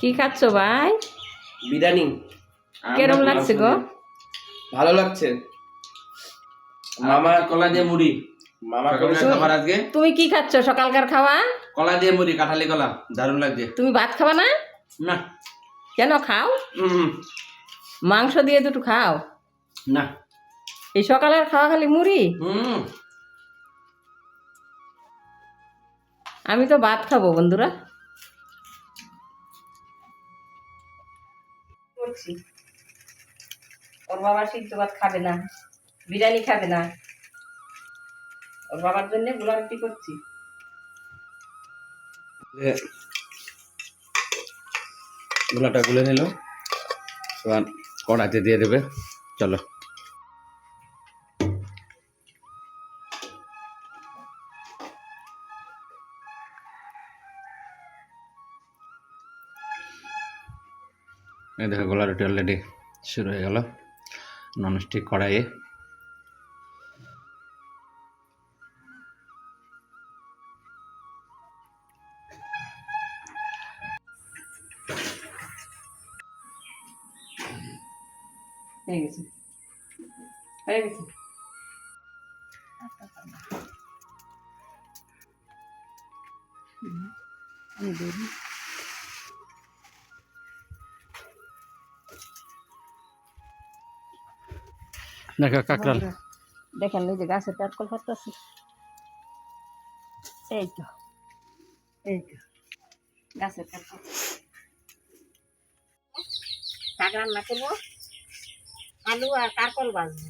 কি খাচ্ছ ভাই? বিরিয়ানি। কেরম লাগছে গো? ভালো লাগছে। মামা কলা দিয়ে মুড়ি। মামা সকালকার করেছে। খাবার আজকে তুমি কি খাচ্ছ সকালকার খাওয়া? কলা দিয়ে মুড়ি, কাঁঠালি কলা, দারুণ লাগছে। তুমি ভাত খাবা না? না। কেন খাও? হুম। মাংস দিয়ে দুটো খাও। না। এই সকালের খাওয়া খালি মুড়ি? হুম। আমি তো ভাত খাবো বন্ধুরা। করছি ওর বাবা সিদ্ধ ভাত খাবে না, বিরিয়ানি খাবে না, ওর বাবার জন্য গুলা রুটি করছি। গোলাটা গুলে নিল, এবার কড়াইতে দিয়ে দেবে। চলো। এই দেখো গোলা রুটি অলরেডি শুরু হয়ে গেল ননস্টিক কড়াইয়ে। হয়ে গেছে, হয়ে গেছে। দেখো কাকরাল। দেখেন এই যে গাছের কাঠকল ফাটতেছে, এই তো এই তো গাছের কাঠকল। শাক রান্না করবো, আলু আর কারকল ভাজবো।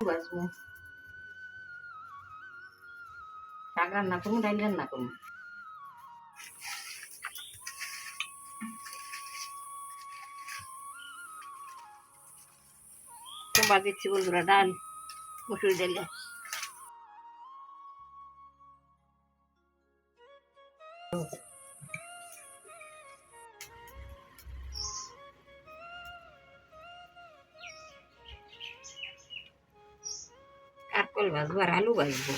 ভাজবো, শাক রান্না করবো, ডাল রান্না করবো। সোমবার দিচ্ছি বন্ধুরা ডাল, মুসুর ডাল। কারকল ভাজবো আর আলু ভাজবো।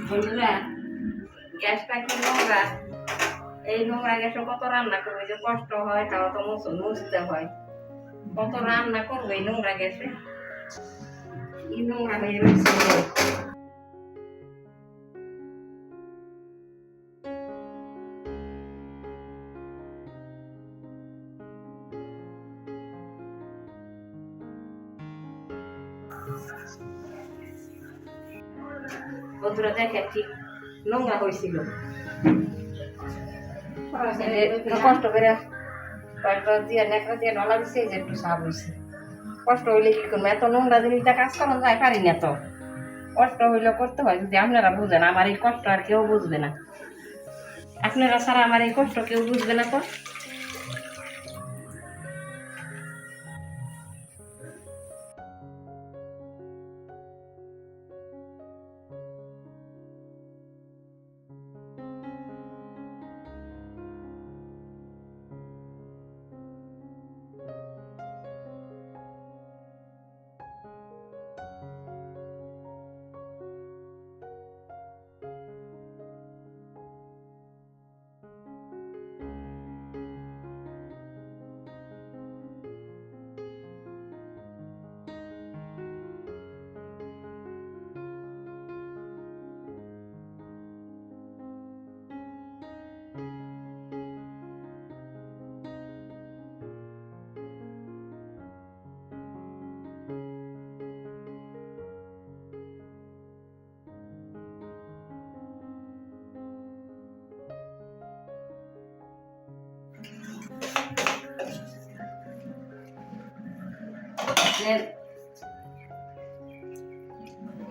বন্ধুরা গ্যাসটা কি নোংরা, এই নোংরা গ্যাসে কত রান্না করবে, যে কষ্ট হয় তাও তো মুছতে হয়। কত রান্না করবে এই নোংরা গ্যাসে, এই নোংরা হয়ে রয়েছে। বন্ধুরা দেখেন ঠিক নোংরা হয়েছিল, কষ্ট করে কয়েকটা দিয়ে নেকড়া দিয়ে নলা দিচ্ছে, যে একটু সাপ হয়েছে। কষ্ট হইলে কি করবো, এত নোংরা জিনিসটা কাজ করানো যায়, পারি না তো। কষ্ট হইলে করতে হয়, যদি আপনারা বুঝেন। আমার এই কষ্ট আর কেউ বুঝবে না, আপনারা ছাড়া আমার এই কষ্ট কেউ বুঝবে না তো।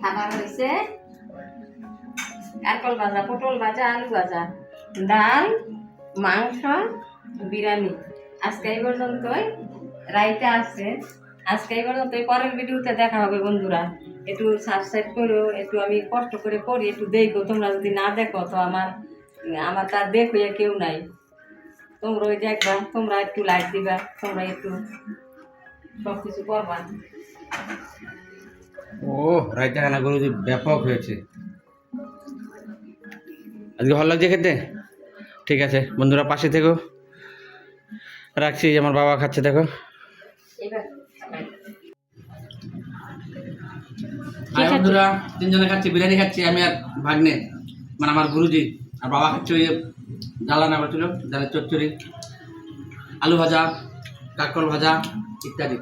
খাবার হয়েছে কারকল ভাজা, পটল ভাজা, আলু ভাজা, ডাল, মাংস, বিরিয়ানি। আজকে এই পর্যন্তই, রাইতে আছে। আজকে এই পর্যন্তই, পরের ভিডিওতে দেখা হবে বন্ধুরা। একটু সাবস্ক্রাইব করো, একটু আমি কষ্ট করে করি, একটু দেখো। তোমরা যদি না দেখো তো আমার তার দেখো কেউ নাই। তোমরা ওই দেখবা, তোমরা একটু লাইক দিবা, তোমরা একটু সব কিছু করবা। ও রাইতে খানা গরু যে ব্যাপক হয়েছে, আজকে ভালো লাগছে খেতে। ঠিক আছে বন্ধুরা, পাশে থেকো, রাখছি। আমার বাবা খাচ্ছে, দেখো। এবার হাই বন্ধুরা, তিনজনে খাচ্ছি, বিরিয়ানি খাচ্ছি আমি আর ভাগ্নে, মানে আমার গুরুজি। আর বাবা খাচ্ছে ওই ডাল রান্না করছিল, ডালের চচ্চড়ি, আলু ভাজা, কাঁকরোল ভাজা ইত্যাদি।